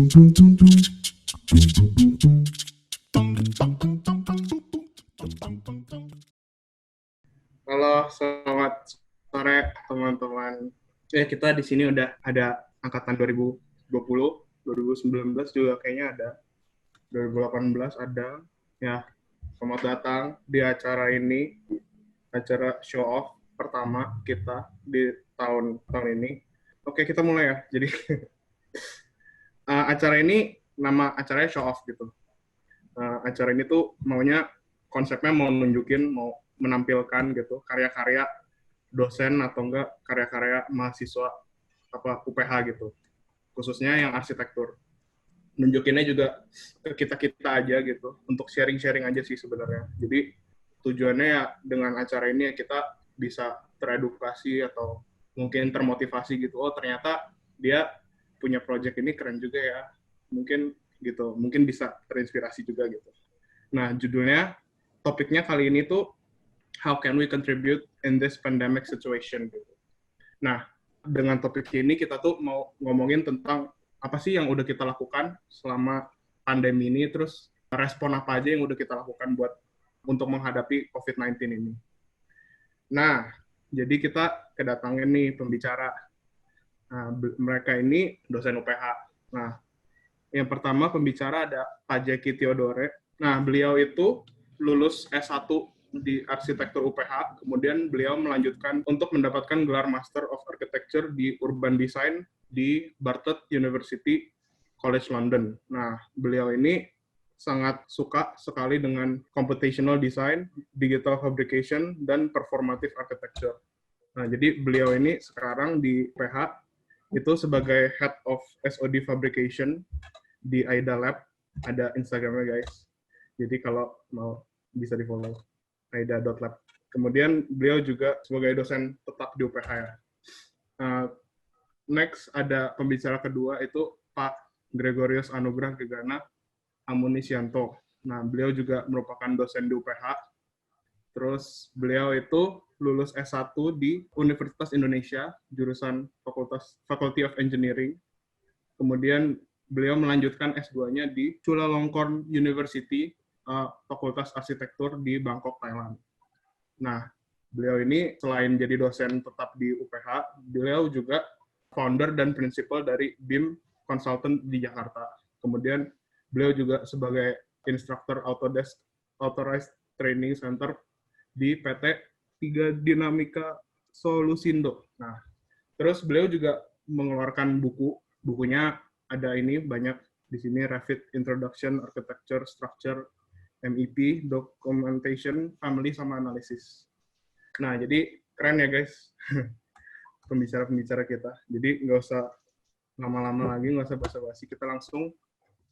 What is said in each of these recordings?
Halo, selamat sore teman-teman. Kita di sini udah ada angkatan 2020, 2019 juga kayaknya ada, 2018 ada. Ya, selamat datang di acara ini, acara show off pertama kita di tahun ini. Oke, kita mulai ya. Jadi acara ini nama acaranya show off gitu. Acara ini tuh konsepnya mau nunjukin, mau menampilkan gitu karya-karya dosen atau enggak karya-karya mahasiswa UPH gitu, khususnya yang arsitektur. Nunjukinnya juga ke kita aja gitu, untuk sharing-sharing aja sih sebenarnya. Jadi tujuannya ya dengan acara ini kita bisa teredukasi atau mungkin termotivasi gitu. Oh, ternyata dia punya project ini keren juga ya. Mungkin gitu, mungkin bisa terinspirasi juga gitu. Nah, topiknya kali ini tuh how can we contribute in this pandemic situation gitu. Nah, dengan topik ini kita tuh mau ngomongin tentang apa sih yang udah kita lakukan selama pandemi ini, terus respon apa aja yang udah kita lakukan untuk menghadapi COVID-19 ini. Nah, jadi kita kedatangan nih pembicara. Nah, mereka ini dosen UPH. Nah, yang pertama pembicara ada Pak Jeki Theodore. Nah, beliau itu lulus S1 di arsitektur UPH, kemudian beliau melanjutkan untuk mendapatkan gelar Master of Architecture di Urban Design di Bartlett University College London. Nah, beliau ini sangat suka sekali dengan computational design, digital fabrication, dan performative architecture. Nah, jadi beliau ini sekarang di UPH itu sebagai Head of SOD Fabrication di AIDA Lab. Ada Instagramnya guys, jadi kalau mau bisa di follow aida.lab. Kemudian beliau juga sebagai dosen tetap di UPH ya. Next ada pembicara kedua itu Pak Gregorius Anugrah Gegana Amunisyanto. Nah, beliau juga merupakan dosen di UPH. Terus beliau itu lulus S1 di Universitas Indonesia, jurusan Faculty of Engineering. Kemudian beliau melanjutkan S2-nya di Chulalongkorn University, Fakultas Arsitektur di Bangkok, Thailand. Nah, beliau ini selain jadi dosen tetap di UPH, beliau juga founder dan principal dari BIM Consultant di Jakarta. Kemudian beliau juga sebagai instruktur Autodesk Authorized Training Center di PT 3 Dinamika Solusindo. Nah, terus beliau juga mengeluarkan bukunya ada ini banyak di sini, Revit Introduction, Architecture, Structure, MEP, Documentation, Family, sama Analisis. Nah, jadi keren ya guys, pembicara-pembicara kita. Jadi nggak usah lama-lama lagi, nggak usah basa-basi, kita langsung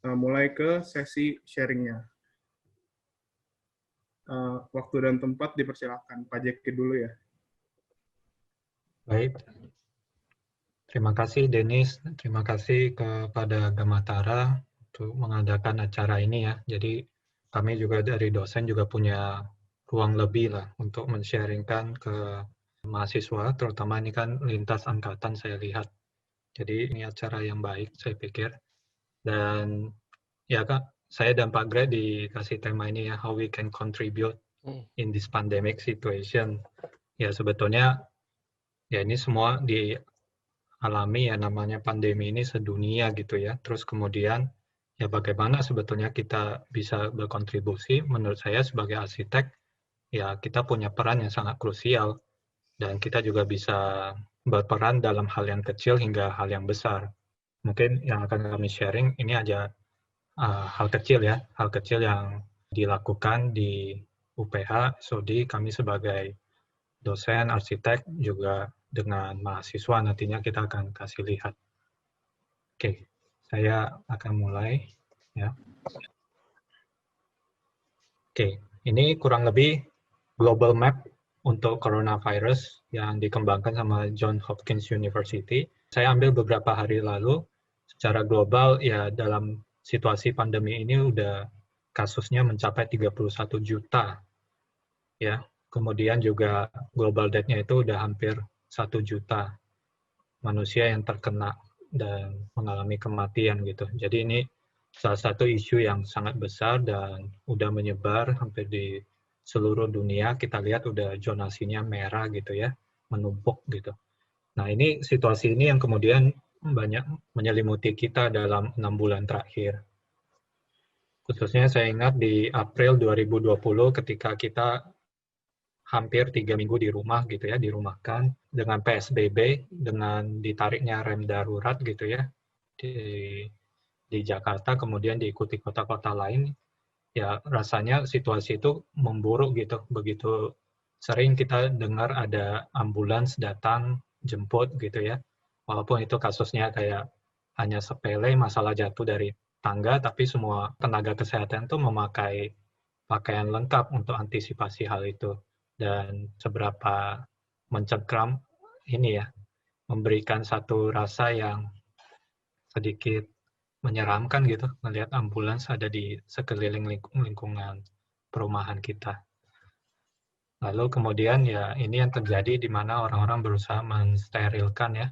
mulai ke sesi sharingnya. Waktu dan tempat dipersilakan. Pak Jeki dulu ya. Baik. Terima kasih Denis, terima kasih kepada Gamatara untuk mengadakan acara ini ya. Jadi kami juga dari dosen juga punya ruang lebih lah untuk men-sharingkan ke mahasiswa, terutama ini kan lintas angkatan saya lihat. Jadi ini acara yang baik saya pikir. Dan ya Kak, saya dan Pak Greg dikasih tema ini ya, how we can contribute in this pandemic situation. Ya sebetulnya ya ini semua alami ya namanya pandemi ini sedunia gitu ya. Terus kemudian ya bagaimana sebetulnya kita bisa berkontribusi. Menurut saya sebagai arsitek ya kita punya peran yang sangat krusial dan kita juga bisa berperan dalam hal yang kecil hingga hal yang besar. Mungkin yang akan kami sharing ini aja hal kecil ya, hal kecil yang dilakukan di UPH SODI kami sebagai dosen arsitek juga dengan mahasiswa nantinya kita akan kasih lihat. Oke, saya akan mulai ya. Oke, ini kurang lebih global map untuk coronavirus yang dikembangkan sama Johns Hopkins University. Saya ambil beberapa hari lalu, secara global ya dalam situasi pandemi ini udah kasusnya mencapai 31 juta. Ya, kemudian juga global death-nya itu udah hampir 1 juta manusia yang terkena. dan mengalami kematian gitu. Jadi ini salah satu isu yang sangat besar dan udah menyebar hampir di seluruh dunia. Kita lihat udah zonasinya merah gitu ya, menumpuk gitu. Nah ini situasi ini yang kemudian banyak menyelimuti kita dalam 6 bulan terakhir. Khususnya saya ingat di April 2020 ketika kita hampir 3 minggu di rumah gitu ya, dirumahkan dengan PSBB, dengan ditariknya rem darurat gitu ya di Jakarta, kemudian diikuti kota-kota lain, ya rasanya situasi itu memburuk gitu. Begitu sering kita dengar ada ambulans datang jemput gitu ya, walaupun itu kasusnya kayak hanya sepele, masalah jatuh dari tangga, tapi semua tenaga kesehatan itu memakai pakaian lengkap untuk antisipasi hal itu. Dan seberapa mencengkram ini ya, memberikan satu rasa yang sedikit menyeramkan gitu, melihat ambulans ada di sekeliling lingkungan perumahan kita. Lalu kemudian ya ini yang terjadi di mana orang-orang berusaha mensterilkan ya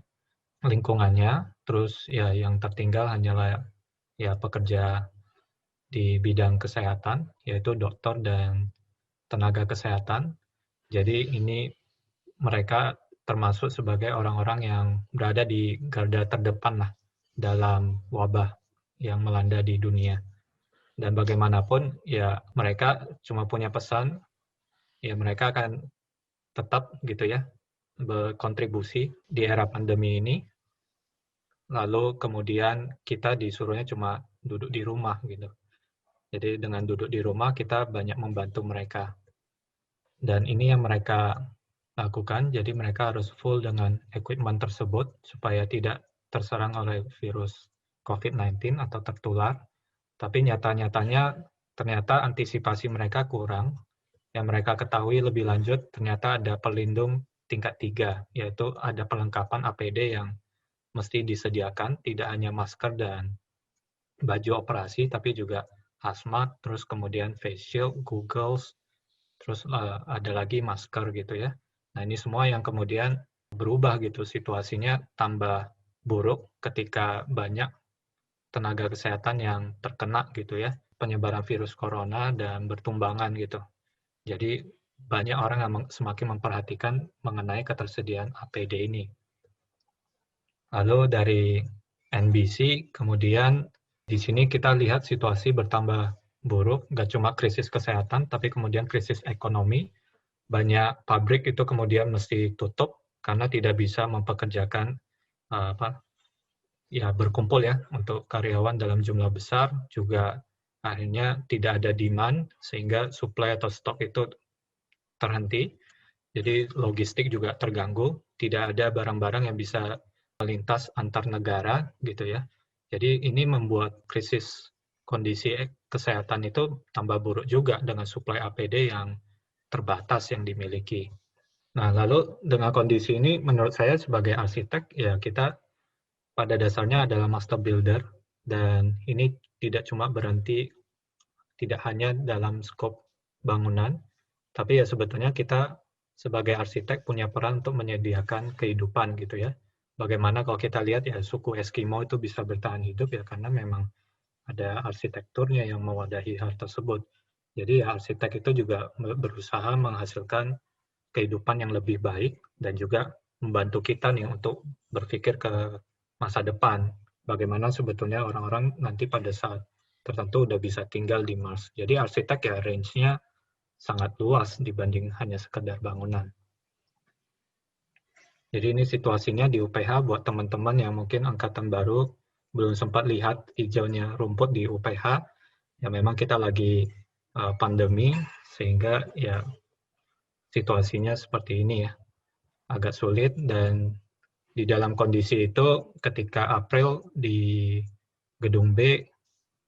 lingkungannya, terus ya yang tertinggal hanyalah ya pekerja di bidang kesehatan, yaitu dokter dan tenaga kesehatan. Jadi ini mereka termasuk sebagai orang-orang yang berada di garda terdepan lah dalam wabah yang melanda di dunia. Dan bagaimanapun ya mereka cuma punya pesan, ya mereka akan tetap gitu ya berkontribusi di era pandemi ini. Lalu kemudian kita disuruhnya cuma duduk di rumah gitu. Jadi dengan duduk di rumah kita banyak membantu mereka. Dan ini yang mereka lakukan, jadi mereka harus full dengan equipment tersebut supaya tidak terserang oleh virus COVID-19 atau tertular. Tapi nyata-nyatanya ternyata antisipasi mereka kurang. Yang mereka ketahui lebih lanjut, ternyata ada pelindung tingkat 3, yaitu ada perlengkapan APD yang mesti disediakan, tidak hanya masker dan baju operasi, tapi juga hazmat, terus kemudian face shield, goggles, terus ada lagi masker gitu ya. Nah ini semua yang kemudian berubah gitu, situasinya tambah buruk ketika banyak tenaga kesehatan yang terkena gitu ya, penyebaran virus corona dan bertumbangan gitu. Jadi banyak orang yang semakin memperhatikan mengenai ketersediaan APD ini. Lalu dari NBC, kemudian di sini kita lihat situasi bertambah buruk, nggak cuma krisis kesehatan, tapi kemudian krisis ekonomi. Banyak pabrik itu kemudian mesti tutup karena tidak bisa mempekerjakan berkumpul ya untuk karyawan dalam jumlah besar, juga akhirnya tidak ada demand sehingga supply atau stok itu terhenti. Jadi logistik juga terganggu, tidak ada barang-barang yang bisa melintas antar negara gitu ya. Jadi ini membuat krisis kondisi kesehatan itu tambah buruk juga dengan suplai APD yang terbatas yang dimiliki. Nah, lalu dengan kondisi ini menurut saya sebagai arsitek ya kita pada dasarnya adalah master builder, dan ini tidak cuma berhenti tidak hanya dalam skop bangunan, tapi ya sebetulnya kita sebagai arsitek punya peran untuk menyediakan kehidupan gitu ya. Bagaimana kalau kita lihat ya suku Eskimo itu bisa bertahan hidup ya karena memang ada arsitekturnya yang mewadahi hal tersebut. Jadi ya arsitek itu juga berusaha menghasilkan kehidupan yang lebih baik dan juga membantu kita nih untuk berpikir ke masa depan. Bagaimana sebetulnya orang-orang nanti pada saat tertentu udah bisa tinggal di Mars. Jadi arsitek ya range-nya sangat luas dibanding hanya sekedar bangunan. Jadi ini situasinya di UPH buat teman-teman yang mungkin angkatan baru belum sempat lihat hijaunya rumput di UPH. Ya memang kita lagi pandemi sehingga ya situasinya seperti ini ya. Agak sulit, dan di dalam kondisi itu ketika April di gedung B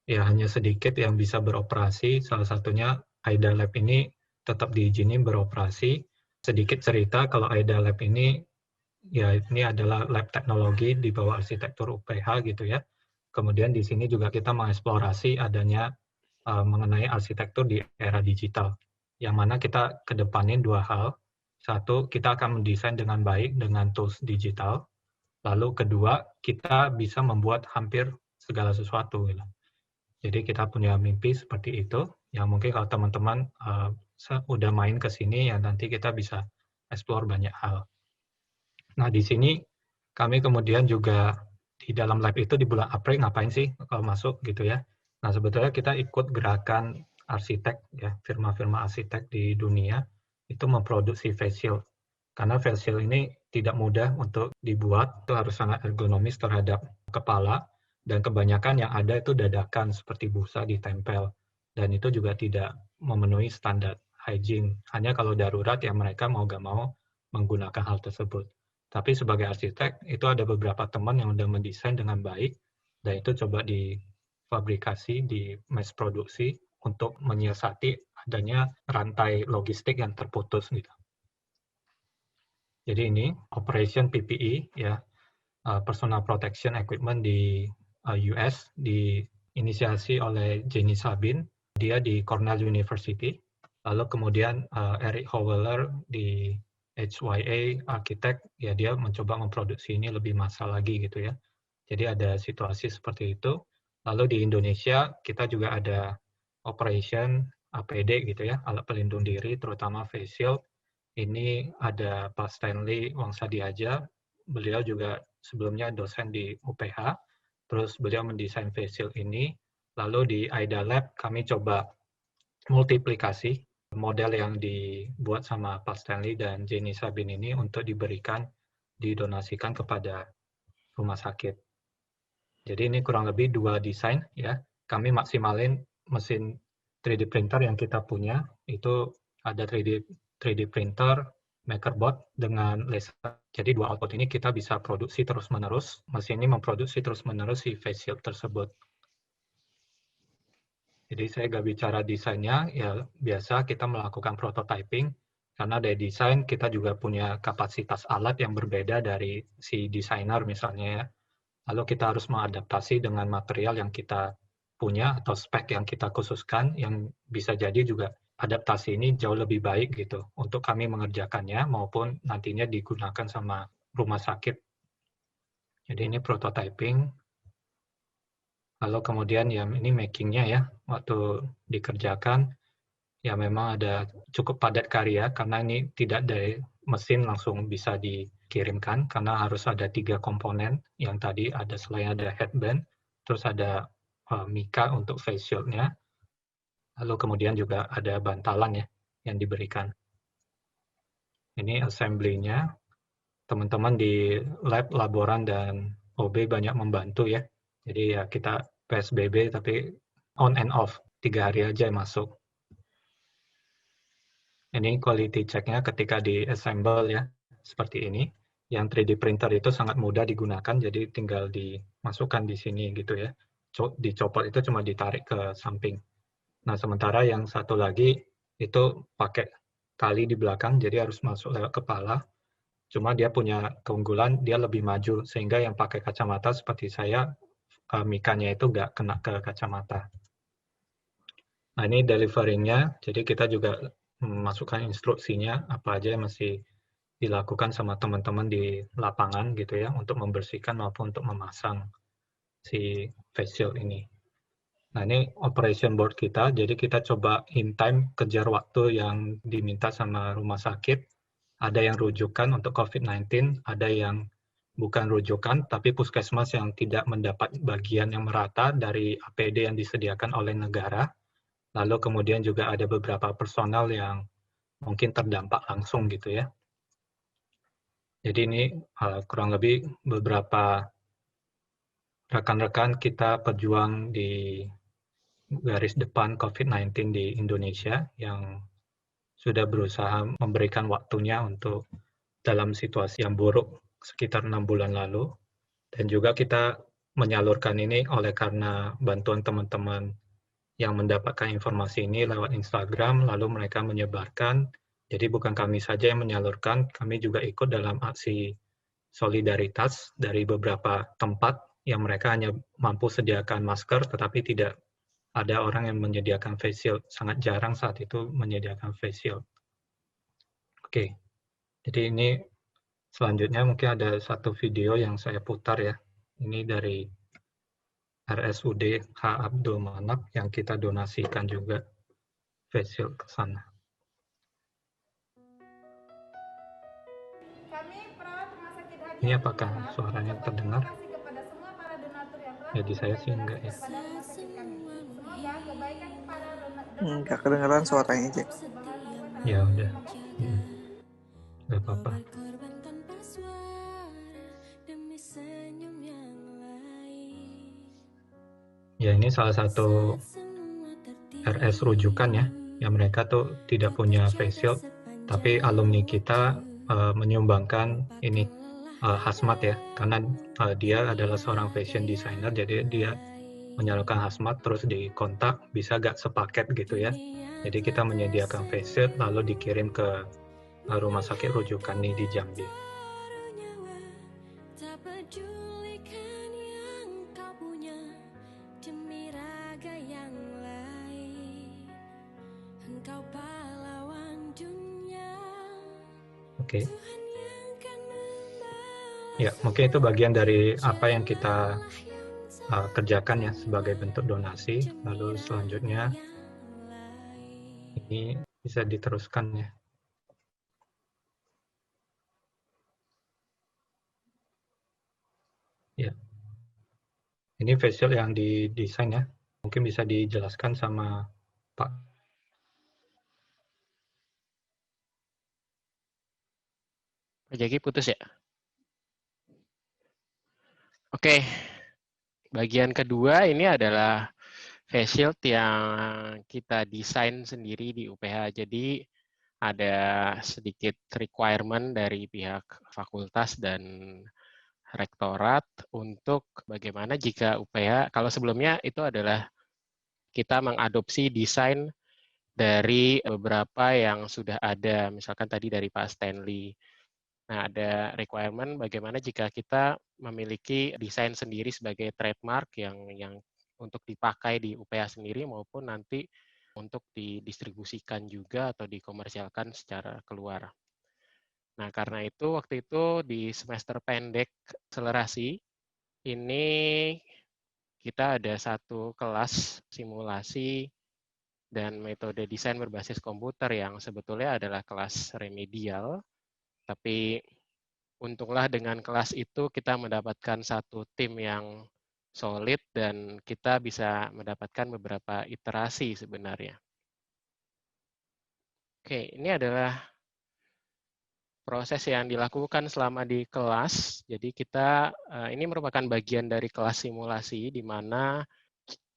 ya hanya sedikit yang bisa beroperasi, salah satunya AIDA Lab ini tetap diizinin beroperasi. Sedikit cerita kalau AIDA Lab ini ya ini adalah lab teknologi di bawah arsitektur UPH gitu ya. Kemudian di sini juga kita mengeksplorasi adanya mengenai arsitektur di era digital, yang mana kita kedepanin dua hal. Satu, kita akan mendesain dengan baik dengan tools digital. Lalu kedua, kita bisa membuat hampir segala sesuatu gitu. Jadi kita punya mimpi seperti itu, yang mungkin kalau teman-teman udah main ke sini, ya nanti kita bisa explore banyak hal. Nah, di sini kami kemudian juga di dalam lab itu di bulan April ngapain sih kalau masuk gitu ya. Nah, sebetulnya kita ikut gerakan arsitek ya, firma-firma arsitek di dunia itu memproduksi face shield. Karena face shield ini tidak mudah untuk dibuat, itu harus sangat ergonomis terhadap kepala, dan kebanyakan yang ada itu dadakan seperti busa ditempel, dan itu juga tidak memenuhi standar hygiene. Hanya kalau darurat ya mereka mau gak mau menggunakan hal tersebut. Tapi sebagai arsitek, itu ada beberapa teman yang udah mendesain dengan baik, dan itu coba difabrikasi, di mass produksi, untuk menyiasati adanya rantai logistik yang terputus gitu. Jadi ini Operation PPE ya, Personal Protection Equipment di US, diinisiasi oleh Jenny Sabin, dia di Cornell University. Lalu kemudian Eric Howler di HYA Architect, ya dia mencoba memproduksi ini lebih massal lagi gitu ya. Jadi ada situasi seperti itu. Lalu di Indonesia kita juga ada Operation APD gitu ya, alat pelindung diri terutama face shield. Ini ada Pak Stanley Wangsadiaja, beliau juga sebelumnya dosen di UPH, terus beliau mendesain face shield ini. Lalu di AIDA Lab kami coba multiplikasi model yang dibuat sama Pak Stanley dan Jenny Sabin ini untuk diberikan, didonasikan kepada rumah sakit. Jadi ini kurang lebih 2 desain ya. Kami maksimalin mesin 3D printer yang kita punya, itu ada 3D printer, MakerBot dengan laser. Jadi 2 output ini kita bisa produksi terus-menerus. Mesin ini memproduksi terus-menerus si face shield tersebut. Jadi saya nggak bicara desainnya, ya biasa kita melakukan prototyping, karena dari desain kita juga punya kapasitas alat yang berbeda dari si desainer misalnya ya. Lalu kita harus mengadaptasi dengan material yang kita punya atau spek yang kita khususkan, yang bisa jadi juga adaptasi ini jauh lebih baik gitu untuk kami mengerjakannya maupun nantinya digunakan sama rumah sakit. Jadi ini prototyping. Lalu kemudian ya ini making-nya ya, waktu dikerjakan ya memang ada cukup padat karya karena ini tidak dari mesin langsung bisa dikirimkan karena harus ada 3 komponen yang tadi ada, selain ada headband, terus ada mika untuk face shield-nya, lalu kemudian juga ada bantalan ya yang diberikan. Ini assembly-nya, teman-teman di lab, laboran, dan OB banyak membantu ya. Jadi ya kita PSBB tapi on and off, 3 hari aja masuk. Ini quality check-nya ketika di-assemble ya, seperti ini. Yang 3D printer itu sangat mudah digunakan, jadi tinggal dimasukkan di sini gitu ya. Dicopot itu cuma ditarik ke samping. Nah, sementara yang satu lagi itu pakai tali di belakang, jadi harus masuk lewat kepala. Cuma dia punya keunggulan, dia lebih maju, sehingga yang pakai kacamata seperti saya, mikanya itu nggak kena ke kacamata. Nah, ini delivering-nya, jadi kita juga memasukkan instruksinya apa aja yang mesti dilakukan sama teman-teman di lapangan gitu ya, untuk membersihkan maupun untuk memasang si face shield ini. Nah, ini operation board kita, jadi kita coba in time kejar waktu yang diminta sama rumah sakit. Ada yang rujukan untuk COVID-19, ada yang bukan rujukan, tapi puskesmas yang tidak mendapat bagian yang merata dari APD yang disediakan oleh negara. Lalu kemudian juga ada beberapa personal yang mungkin terdampak langsung gitu ya. Jadi ini kurang lebih beberapa rekan-rekan kita pejuang di garis depan COVID-19 di Indonesia yang sudah berusaha memberikan waktunya untuk dalam situasi yang buruk sekitar 6 bulan lalu. Dan juga kita menyalurkan ini oleh karena bantuan teman-teman yang mendapatkan informasi ini lewat Instagram, lalu mereka menyebarkan. Jadi bukan kami saja yang menyalurkan, kami juga ikut dalam aksi solidaritas dari beberapa tempat yang mereka hanya mampu sediakan masker, tetapi tidak ada orang yang menyediakan face shield. Sangat jarang saat itu menyediakan face shield. Oke, jadi ini selanjutnya mungkin ada satu video yang saya putar ya. Ini dari RSUD H. Abdul Manap yang kita donasikan juga face shield ke sana. Kami perawat Rumah Sakit Haji Ini Abdul apakah Manap suaranya mengucapkan terdengar? terima kasih kepada semua para donatur yang telah Ya di saya memberikan sih enggak donasi ya. kepada rumah sakit kami. Semoga kebaikan para donatur Nggak kedengeran suaranya, Jack. Ya udah. Terima kasih. Nggak apa-apa. Ya ini salah satu RS rujukan ya. Yang mereka tuh tidak punya face shield, tapi alumni kita menyumbangkan ini hazmat ya, karena dia adalah seorang fashion designer, jadi dia menyalurkan hazmat terus dikontak bisa gak sepaket gitu ya. Jadi kita menyediakan face shield lalu dikirim ke rumah sakit rujukan nih di Jambi. Oke. Ya, mungkin itu bagian dari apa yang kita kerjakan ya sebagai bentuk donasi. Lalu selanjutnya ini bisa diteruskan ya. Ya. Ini face shield yang didesain ya. Mungkin bisa dijelaskan sama Pak. Pak Jaki putus ya? Oke, bagian kedua ini adalah face shield yang kita desain sendiri di UPH. Jadi ada sedikit requirement dari pihak fakultas dan rektorat untuk bagaimana jika UPH, kalau sebelumnya itu adalah kita mengadopsi desain dari beberapa yang sudah ada, misalkan tadi dari Pak Stanley. Nah, ada requirement bagaimana jika kita memiliki desain sendiri sebagai trademark yang untuk dipakai di UPH sendiri maupun nanti untuk didistribusikan juga atau dikomersialkan secara keluar. Nah, karena itu waktu itu di semester pendek akselerasi ini kita ada satu kelas simulasi dan metode desain berbasis komputer yang sebetulnya adalah kelas remedial, tapi untunglah dengan kelas itu kita mendapatkan satu tim yang solid dan kita bisa mendapatkan beberapa iterasi sebenarnya. Oke, ini adalah proses yang dilakukan selama di kelas. Jadi kita ini merupakan bagian dari kelas simulasi di mana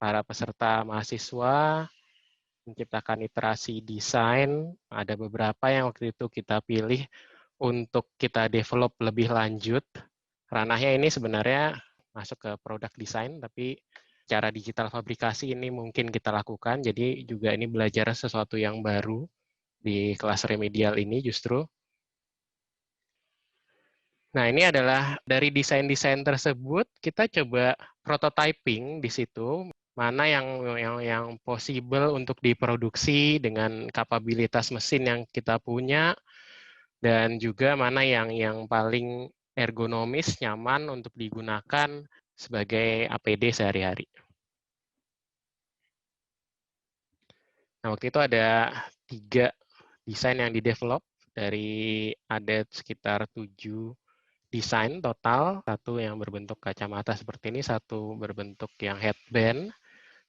para peserta mahasiswa menciptakan iterasi desain. Ada beberapa yang waktu itu kita pilih untuk kita develop lebih lanjut. Ranahnya ini sebenarnya masuk ke produk desain, tapi cara digital fabrikasi ini mungkin kita lakukan. Jadi juga ini belajar sesuatu yang baru di kelas remedial ini justru. Nah, ini adalah dari desain-desain tersebut, kita coba prototyping di situ, mana yang possible untuk diproduksi dengan kapabilitas mesin yang kita punya, dan juga mana yang paling ergonomis, nyaman untuk digunakan sebagai APD sehari-hari. Nah, waktu itu ada 3 desain yang di-develop, dari ada sekitar 7 desain total, satu yang berbentuk kacamata seperti ini, satu berbentuk yang headband,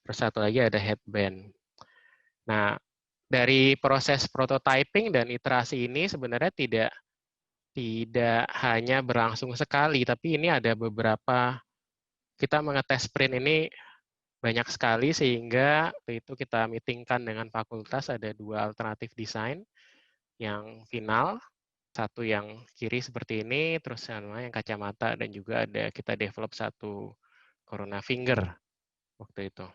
terus satu lagi ada headband. Nah, dari proses prototyping dan iterasi ini sebenarnya tidak hanya berlangsung sekali, tapi ini ada beberapa, kita mengetes sprint ini banyak sekali, sehingga waktu itu kita meetingkan dengan fakultas, ada 2 alternatif desain yang final, satu yang kiri seperti ini, terus yang kacamata, dan juga ada kita develop satu corona finger waktu itu.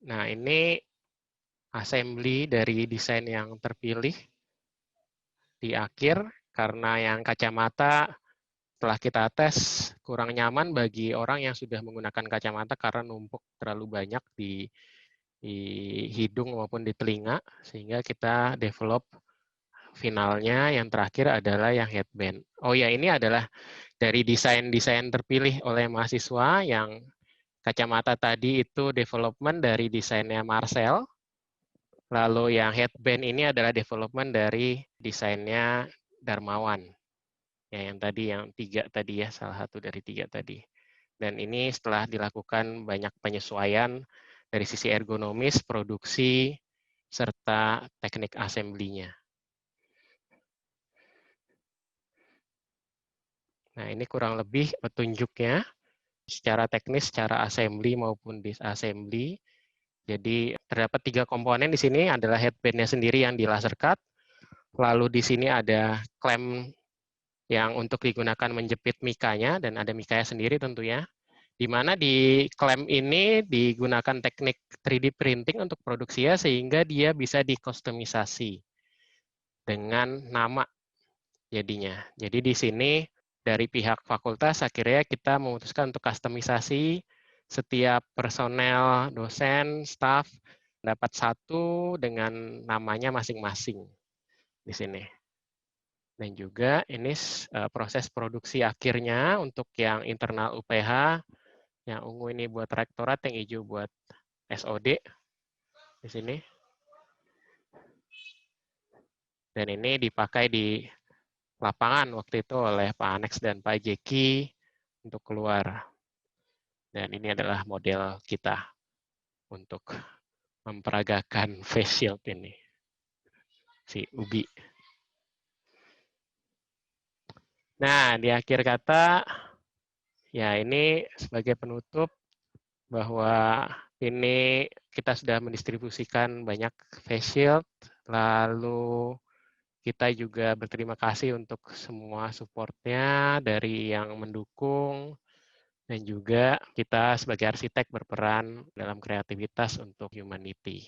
Nah, ini assembly dari desain yang terpilih di akhir, karena yang kacamata setelah kita tes kurang nyaman bagi orang yang sudah menggunakan kacamata karena numpuk terlalu banyak di hidung maupun di telinga, sehingga kita develop finalnya yang terakhir adalah yang headband. Oh ya, ini adalah dari desain-desain terpilih oleh mahasiswa. Yang kacamata tadi itu development dari desainnya Marcel. Lalu yang headband ini adalah development dari desainnya Darmawan. Ya, yang tadi, yang 3 tadi ya, salah satu dari 3 tadi. Dan ini setelah dilakukan banyak penyesuaian dari sisi ergonomis, produksi, serta teknik assembly-nya. Nah, ini kurang lebih petunjuknya secara teknis, secara assembly maupun disassembly. Jadi terdapat 3 komponen di sini, adalah headband-nya sendiri yang di laser cut, lalu di sini ada klem yang untuk digunakan menjepit mikanya, dan ada mikanya sendiri tentunya, di mana di klem ini digunakan teknik 3D printing untuk produksinya, sehingga dia bisa dikustomisasi dengan nama jadinya. Jadi di sini dari pihak fakultas akhirnya kita memutuskan untuk kustomisasi setiap personel, dosen, staf dapat satu dengan namanya masing-masing di sini. Dan juga ini proses produksi akhirnya untuk yang internal UPH, yang ungu ini buat rektorat, yang hijau buat SOD di sini. Dan ini dipakai di lapangan waktu itu oleh Pak Anex dan Pak Jeki untuk keluar. Dan ini adalah model kita untuk memperagakan face shield ini, si Ubi. Nah, di akhir kata, ya ini sebagai penutup bahwa ini kita sudah mendistribusikan banyak face shield, lalu kita juga berterima kasih untuk semua support-nya dari yang mendukung, dan juga kita sebagai arsitek berperan dalam kreativitas untuk humanity.